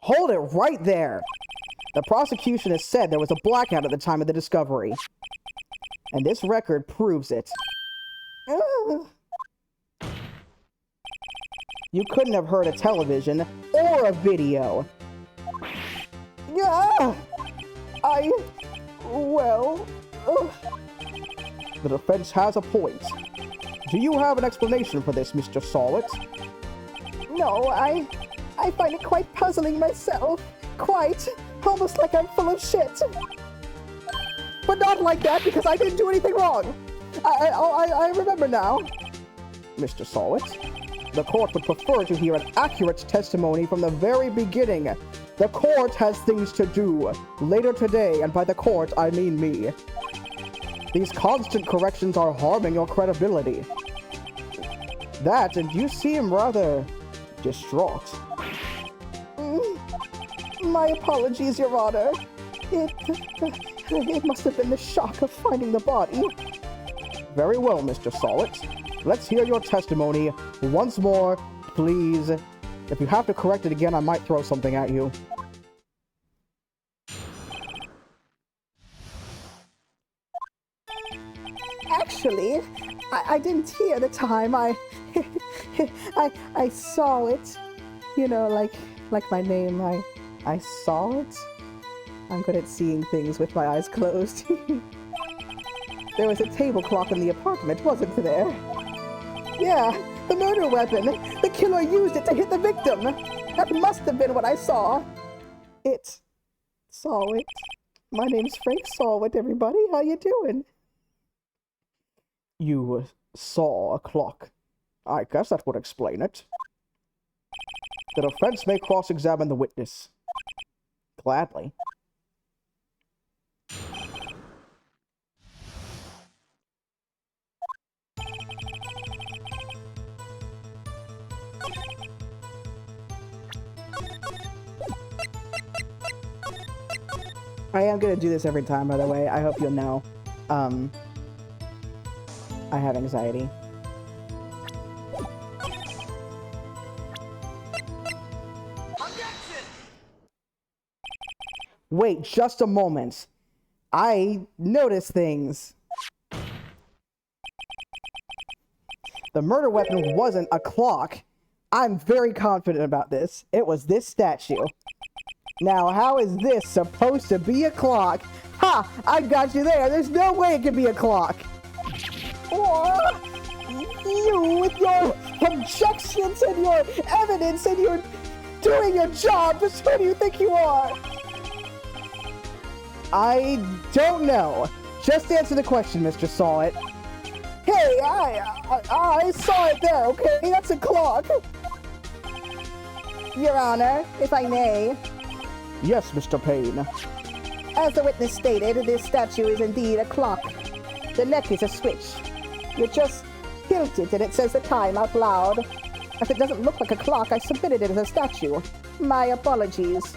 Hold it right there! The prosecution has said there was a blackout at the time of the discovery. And this record proves it. You couldn't have heard a television or a video. Well... The defense has a point. Do you have an explanation for this, Mr. Sahwit? No, I find it quite puzzling myself. Quite. Almost like I'm full of shit. But not like that, because I didn't do anything wrong. I remember now. Mr. Sahwit, the court would prefer to hear an accurate testimony from the very beginning. The court has things to do. Later today, and by the court, I mean me. These constant corrections are harming your credibility. That, and you seem rather distraught. My apologies, Your Honor. It must have been the shock of finding the body. Very well, Mr. Sahwit. Let's hear your testimony once more, please. If you have to correct it again, I might throw something at you. Actually, I didn't hear the time. I saw it. You know, like my name. I saw it. I'm good at seeing things with my eyes closed. There was a table clock in the apartment, wasn't there? Yeah, the murder weapon. The killer used it to hit the victim. That must have been what I saw. Saw it. My name's Frank Sahwit, everybody. How you doing? You saw a clock. I guess that would explain it. The defense may cross-examine the witness. Gladly. I am gonna do this every time, by the way. I hope you'll know. I have anxiety. Wait, just a moment. I noticed things. The murder weapon wasn't a clock. I'm very confident about this. It was this statue. Now, how is this supposed to be a clock? Ha! I got you there. There's no way it could be a clock. Oh, you with your objections and your evidence and your doing your job. Just who do you think you are? I don't know. Just answer the question, Mr. Sahwit. Hey, I saw it there, okay? That's a clock. Your Honor, if I may. Yes, Mr. Payne. As the witness stated, this statue is indeed a clock. The neck is a switch. You just tilt it and it says the time out loud. If it doesn't look like a clock, I submitted it as a statue. My apologies.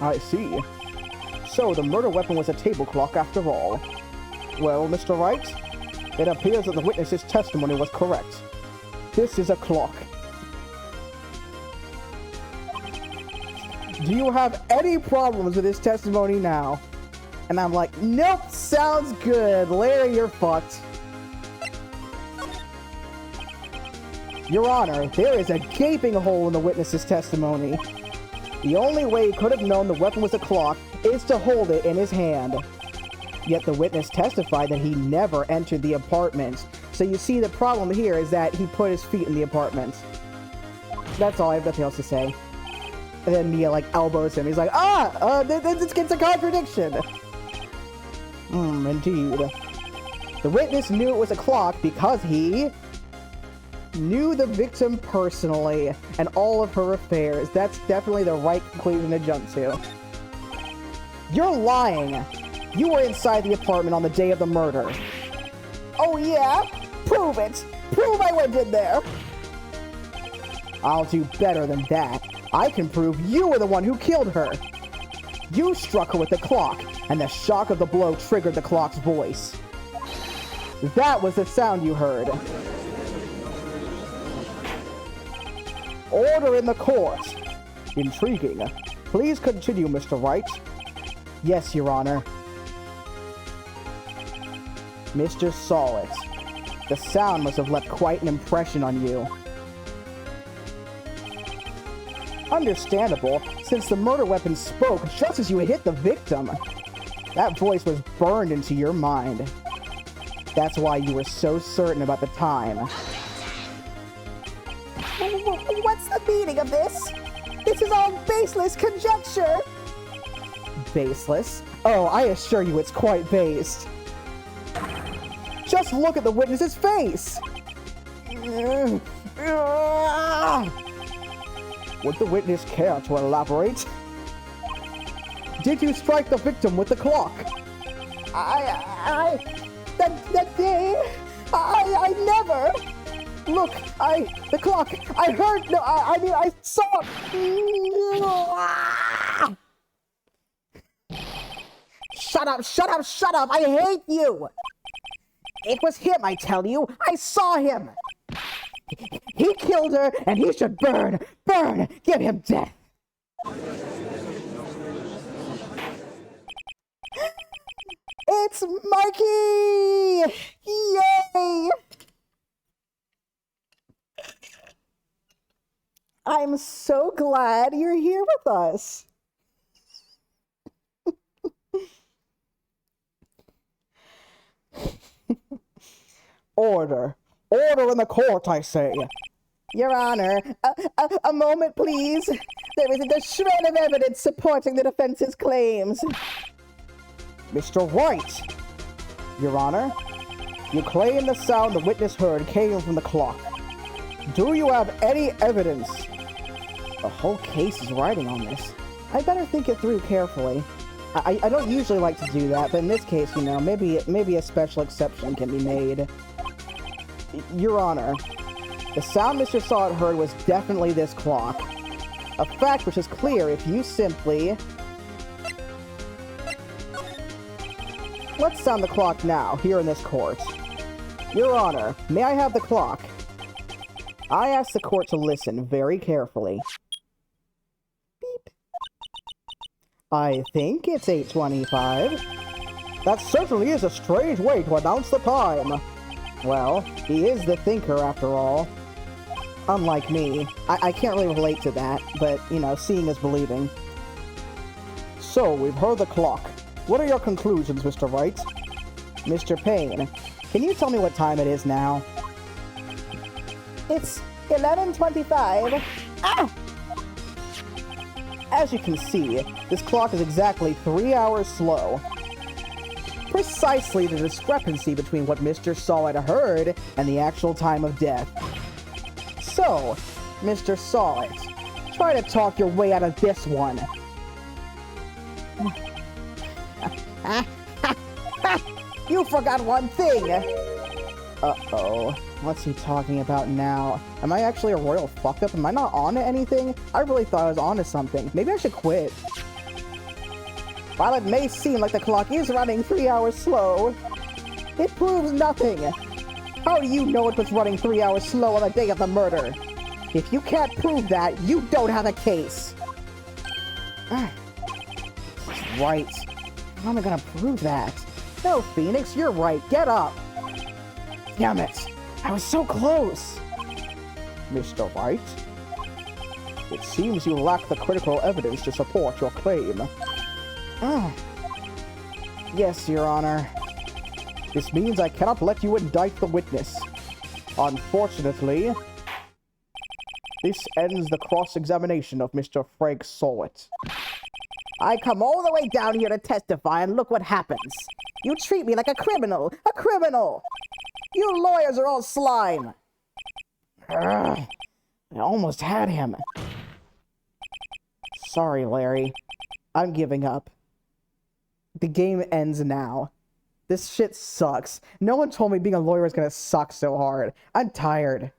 I see. So the murder weapon was a table clock after all. Well, Mr. Wright, it appears that the witness's testimony was correct. This is a clock. Do you have any problems with his testimony now? And I'm like, nope, sounds good. Larry, you're fucked. Your Honor, there is a gaping hole in the witness's testimony. The only way he could have known the weapon was a clock is to hold it in his hand. Yet the witness testified that he never entered the apartment. So you see, the problem here is that he put his feet in the apartment. That's all. I have nothing else to say. And then Mia, like, elbows him. He's like, this gets a contradiction. Indeed. The witness knew it was a clock because he knew the victim personally and all of her affairs. That's definitely the right conclusion to jump to. You're lying. You were inside the apartment on the day of the murder. Oh yeah? Prove it. Prove I went in there. I'll do better than that. I can prove you were the one who killed her. You struck her with the clock, and the shock of the blow triggered the clock's voice. That was the sound you heard. Order in the court. Intriguing. Please continue, Mr. Wright. Yes, Your Honor. Mr. Sahwit, the sound must have left quite an impression on you. Understandable, since the murder weapon spoke just as you hit the victim. That voice was burned into your mind. That's why you were so certain about the time. What's the meaning of this? This is all baseless conjecture! Baseless? Oh, I assure you it's quite based. Just look at the witness's face! Would the witness care to elaborate? Did you strike the victim with the clock? That day, I never. Look, the clock, I heard, no, I mean, I saw. Shut up, I hate you. It was him, I tell you. I saw him. He killed her, and he should burn! Burn! Give him death! It's Marky! Yay! I'm so glad you're here with us. Order. Order in the court, I say. Your Honor, a moment, please. There isn't a shred of evidence supporting the defense's claims. Mr. Wright! Your Honor, you claim the sound the witness heard came from the clock. Do you have any evidence? The whole case is riding on this. I better think it through carefully. I don't usually like to do that, but in this case, you know, maybe a special exception can be made. Your Honor, the sound Mr. Sahwit heard was definitely this clock. A fact which is clear if you simply... Let's sound the clock now, here in this court. Your Honor, may I have the clock? I ask the court to listen very carefully. Beep. I think it's 8:25. That certainly is a strange way to announce the time. Well, he is the thinker after all. Unlike me. I can't really relate to that, but, you know, seeing is believing. So, we've heard the clock. What are your conclusions, Mr. Wright? Mr. Payne, can you tell me what time it is now? It's 11:25. Ah! As you can see, this clock is exactly 3 hours slow. Precisely the discrepancy between what Mr. Sahwit heard and the actual time of death. So, Mr. Sahwit, try to talk your way out of this one. You forgot one thing! Uh-oh. What's he talking about now? Am I actually a royal fuck-up? Am I not on to anything? I really thought I was on to something. Maybe I should quit. While it may seem like the clock is running 3 hours slow, it proves nothing. How do you know it was running 3 hours slow on the day of the murder? If you can't prove that, you don't have a case. He's right. How am I gonna prove that? No, Phoenix, you're right. Get up. Damn it. I was so close. Mr. Wright? It seems you lack the critical evidence to support your claim. Yes, Your Honor. This means I cannot let you indict the witness. Unfortunately, this ends the cross-examination of Mr. Frank Sahwit. I come all the way down here to testify, and look what happens. You treat me like a criminal! A criminal! You lawyers are all slime! I almost had him. Sorry, Larry. I'm giving up. The game ends now. This shit sucks. No one told me being a lawyer is gonna suck so hard. I'm tired.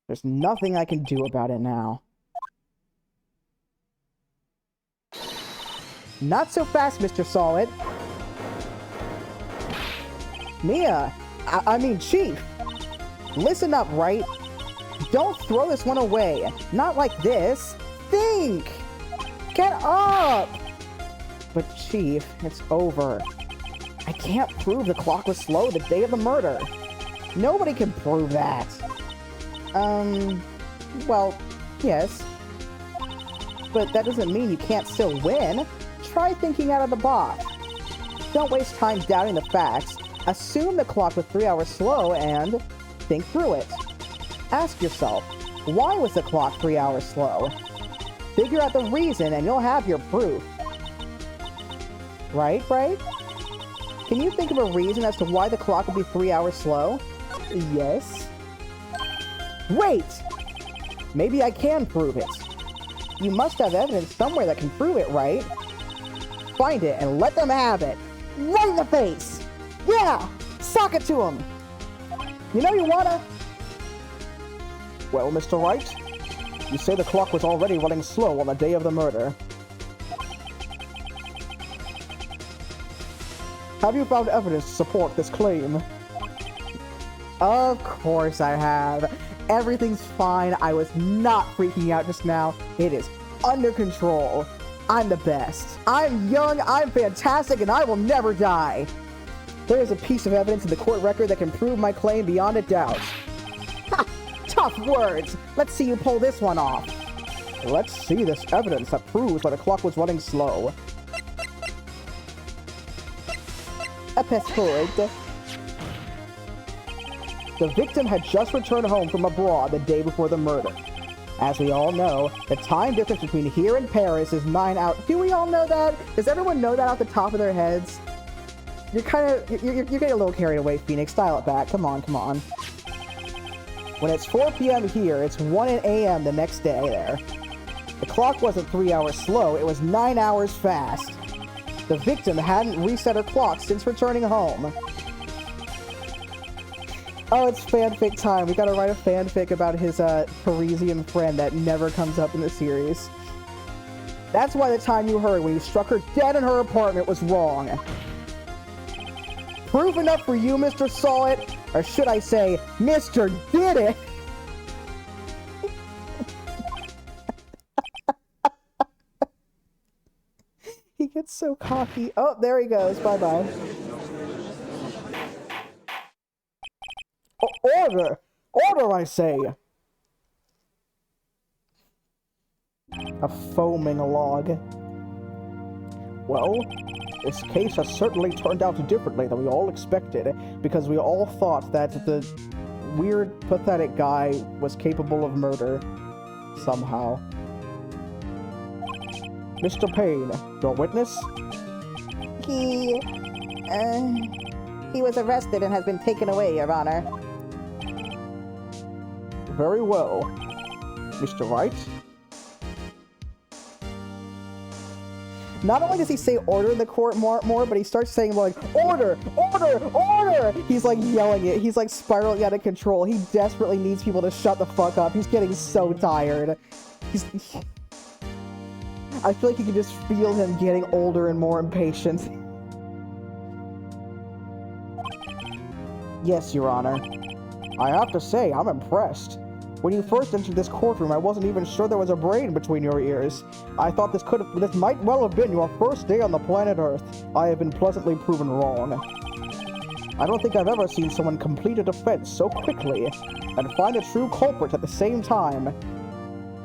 There's nothing I can do about it now. Not so fast, Mr. Sahwit. Mia! I mean, Chief! Listen up, Wright? Don't throw this one away. Not like this. think! Get up! But Chief, it's over. I can't prove the clock was slow the day of the murder. Nobody can prove that. Well, yes. But that doesn't mean you can't still win. Try thinking out of the box. Don't waste time doubting the facts. Assume the clock was 3 hours slow and think through it. Ask yourself, why was the clock 3 hours slow? Figure out the reason and you'll have your proof. Right? Can you think of a reason as to why the clock would be 3 hours slow? Yes. Wait! Maybe I can prove it. You must have evidence somewhere that can prove it, right? Find it and let them have it. Right in the face! Yeah! Sock it to them! You know you wanna? Well, Mr. Wright, you say the clock was already running slow on the day of the murder. Have you found evidence to support this claim? Of course I have. Everything's fine. I was not freaking out just now. It is under control. I'm the best. I'm young, I'm fantastic, and I will never die. There is a piece of evidence in the court record that can prove my claim beyond a doubt. Ha! Tough words. Let's see you pull this one off. Let's see this evidence that proves that the clock was running slow. A password. The victim had just returned home from abroad the day before the murder. As we all know, the time difference between here and Paris is 9 hours. Do we all know that? Does everyone know that off the top of their heads? You're getting a little carried away, Phoenix. Dial it back. Come on. When it's 4 p.m. here, it's 1 a.m. the next day there. The clock wasn't 3 hours slow, it was 9 hours fast. The victim hadn't reset her clock since returning home. Oh, it's fanfic time. We gotta write a fanfic about his Parisian friend that never comes up in the series. That's why the time you heard when you struck her dead in her apartment was wrong. Proof enough for you, Mr. Saw It? Or should I say, Mr. Did It? He gets so cocky. Oh, there he goes. Bye-bye. Order! Order, I say! A foaming log. Well, this case has certainly turned out differently than we all expected, because we all thought that the weird, pathetic guy was capable of murder. Somehow. Mr. Payne, your witness? He was arrested and has been taken away, Your Honor. Very well. Mr. Wright? Not only does he say order in the court more, but he starts saying like, order, order, order! He's like yelling it. He's like spiraling out of control. He desperately needs people to shut the fuck up. He's getting so tired. I feel like you can just feel him getting older and more impatient. Yes, Your Honor. I have to say, I'm impressed. When you first entered this courtroom, I wasn't even sure there was a brain between your ears. I thought this might well have been your first day on the planet Earth. I have been pleasantly proven wrong. I don't think I've ever seen someone complete a defense so quickly and find a true culprit at the same time.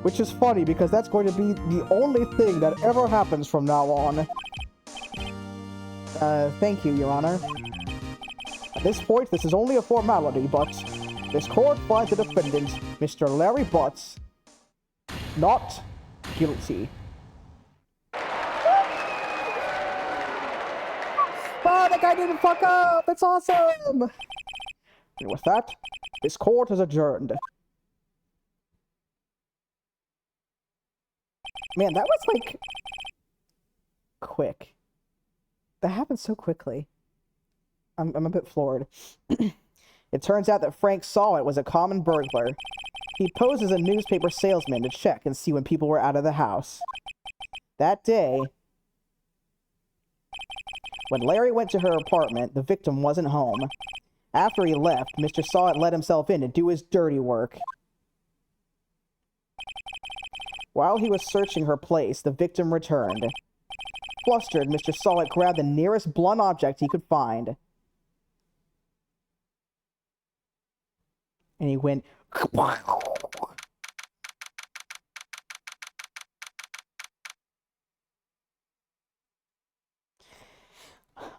Which is funny, because that's going to be the only thing that ever happens from now on. Thank you, Your Honor. At this point, this is only a formality, but this court finds the defendant, Mr. Larry Butts, not guilty. Oh, that guy didn't fuck up! That's awesome! And with that, this court is adjourned. Man, that was, like, quick. That happened so quickly. I'm a bit floored. It turns out that Frank Sahwit was a common burglar. He posed as a newspaper salesman to check and see when people were out of the house. That day, when Larry went to her apartment, the victim wasn't home. After he left, Mr. Sahwit let himself in to do his dirty work. While he was searching her place, the victim returned. Flustered, Mr. Sahwit grabbed the nearest blunt object he could find. And he went...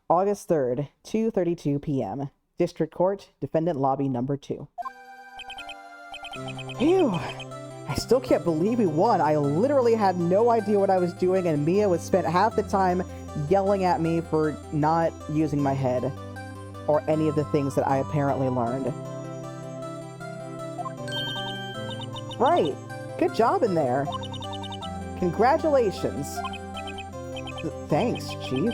August 3rd, 2:32 p.m. District Court, Defendant Lobby Number 2. Phew! I still can't believe we won. I literally had no idea what I was doing, and Mia was spent half the time yelling at me for not using my head. Or any of the things that I apparently learned. Right! Good job in there! Congratulations! Thanks, Chief.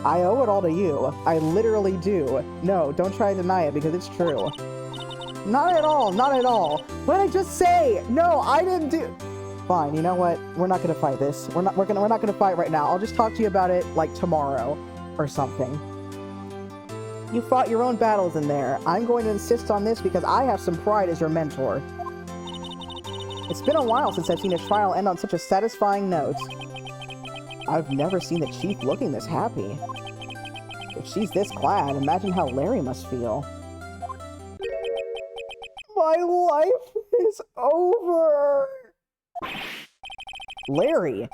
I owe it all to you. I literally do. No, don't try to deny it because it's true. Not at all, not at all. What did I just say? No, I didn't do... Fine, you know what? We're not gonna fight this. We're not gonna fight right now. I'll just talk to you about it, like, tomorrow. Or something. You fought your own battles in there. I'm going to insist on this because I have some pride as your mentor. It's been a while since I've seen a trial end on such a satisfying note. I've never seen the Chief looking this happy. If she's this glad, imagine how Larry must feel. My life is over! Larry,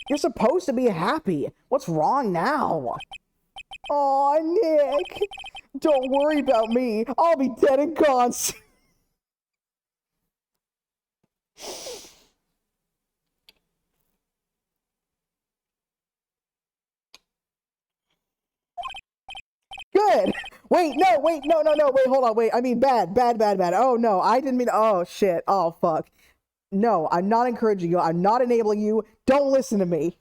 you're supposed to be happy. What's wrong now? Aw, Nick. Don't worry about me. I'll be dead and gone soon. Good! Wait, no, wait, no, wait, hold on, wait, I mean bad. Oh, no, I didn't mean, oh, shit, oh, fuck. No, I'm not encouraging you, I'm not enabling you, don't listen to me.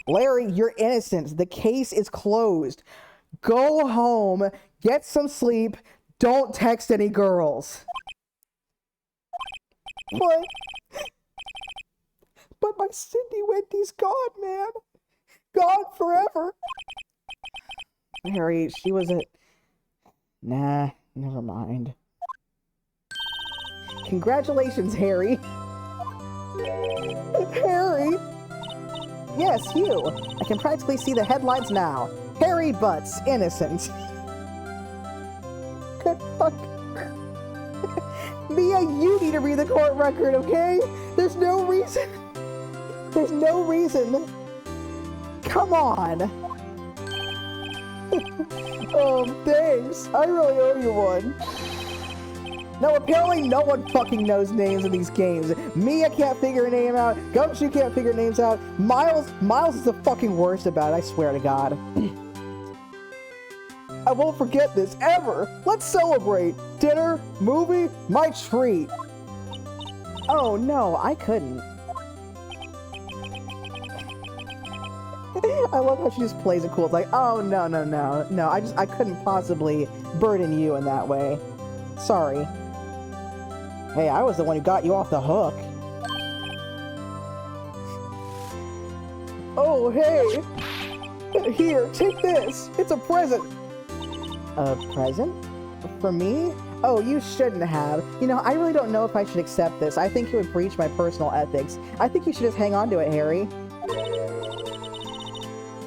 Larry, you're innocent, the case is closed. Go home, get some sleep, don't text any girls. What? But my Cindy Wendy's gone, man. Gone forever. Harry, she was a... Nah, never mind. Congratulations, Harry. Harry? Yes, you. I can practically see the headlines now. Harry Butts, innocent. Good fuck. Mia, you need to read the court record, okay? There's no reason. There's no reason. Come on. Thanks. I really owe you one. No, apparently no one fucking knows names in these games. Mia can't figure a name out. Gumshoe can't figure names out. Miles is the fucking worst about it, I swear to God. I won't forget this, ever. Let's celebrate. Dinner, movie, my treat. Oh, no, I couldn't. I love how she just plays it cool. It's like, oh, no, I couldn't possibly burden you in that way. Sorry. Hey, I was the one who got you off the hook. Oh, hey! Here, take this! It's a present! A present? For me? Oh, you shouldn't have. You know, I really don't know if I should accept this. I think it would breach my personal ethics. I think you should just hang on to it, Harry.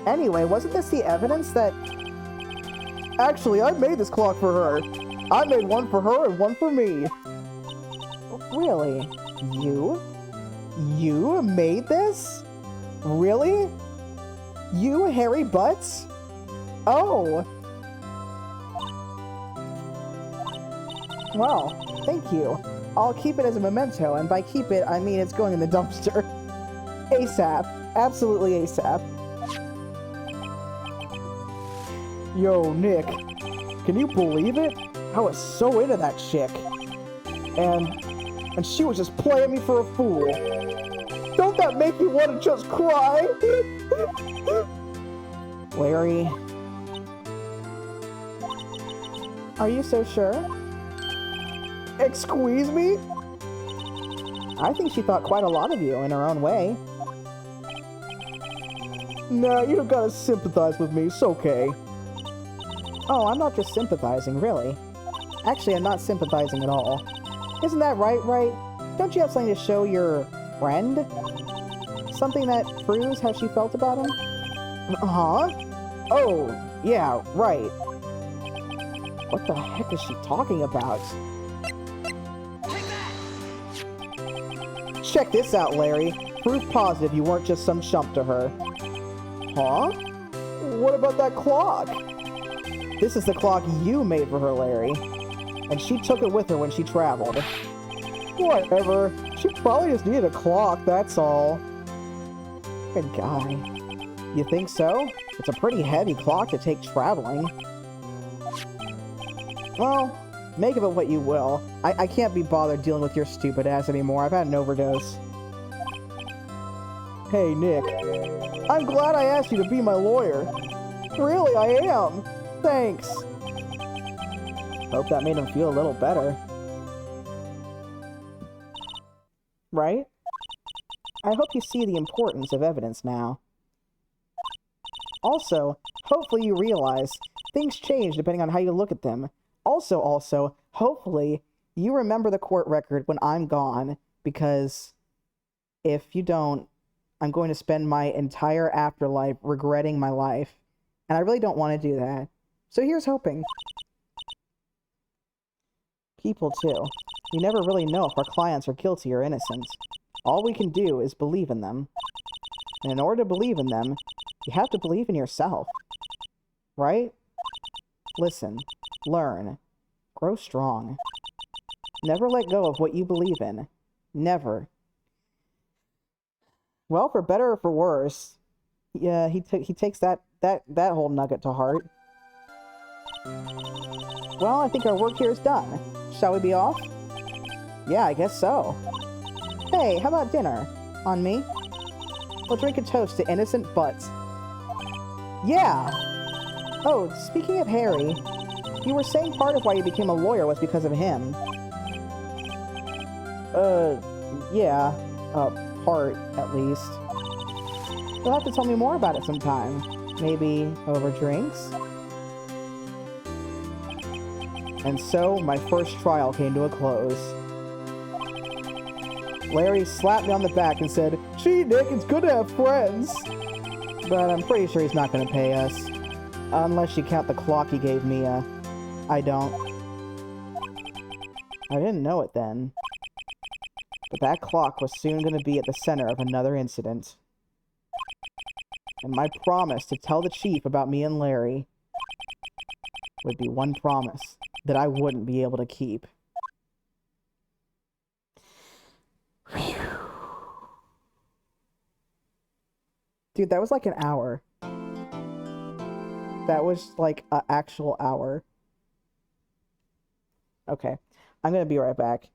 Anyway, wasn't this the evidence that... Actually, I made this clock for her. I made one for her and one for me. Really? You? You made this? Really? You, Harry Butts? Oh. Well, thank you. I'll keep it as a memento, and by keep it, I mean it's going in the dumpster. ASAP. Absolutely ASAP. Yo, Nick. Can you believe it? I was so into that chick. And she was just playing me for a fool. Don't that make you want to just cry? Larry. Are you so sure? Excuse me? I think she thought quite a lot of you in her own way. Nah, you don't gotta sympathize with me, it's okay. Oh, I'm not just sympathizing, really. Actually, I'm not sympathizing at all. Isn't that right, Wright? Don't you have something to show your friend? Something that proves how she felt about him? Huh? Oh, yeah, right. What the heck is she talking about? Check this out, Larry. Proof positive you weren't just some chump to her. Huh? What about that clock? This is the clock you made for her, Larry. And she took it with her when she traveled. Whatever. She probably just needed a clock, that's all. Good guy. You think so? It's a pretty heavy clock to take traveling. Well, make of it what you will. I can't be bothered dealing with your stupid ass anymore. I've had an overdose. Hey, Nick. I'm glad I asked you to be my lawyer. Really, I am. Thanks. Hope that made him feel a little better. Right? I hope you see the importance of evidence now. Also, hopefully you realize things change depending on how you look at them. Also, hopefully you remember the court record when I'm gone, because if you don't, I'm going to spend my entire afterlife regretting my life, and I really don't want to do that. So here's hoping. People, too. We never really know if our clients are guilty or innocent. All we can do is believe in them. And in order to believe in them, you have to believe in yourself. Right? Listen. Learn. Grow strong. Never let go of what you believe in. Never. Well, for better or for worse, yeah, he takes that whole nugget to heart. Well, I think our work here is done. Shall we be off? Yeah, I guess so. Hey, how about dinner? On me? We'll drink a toast to innocent butts. Yeah! Oh, speaking of Harry, you were saying part of why you became a lawyer was because of him. Yeah. Part, at least. You'll have to tell me more about it sometime. Maybe over drinks? And so, my first trial came to a close. Larry slapped me on the back and said, "Gee, Nick, it's good to have friends." But I'm pretty sure he's not going to pay us. Unless you count the clock he gave me, I don't. I didn't know it then. But that clock was soon going to be at the center of another incident. And my promise to tell the chief about me and Larry would be one promise that I wouldn't be able to keep. Whew. Dude, that was like an hour. That was like an actual hour. Okay, I'm gonna be right back.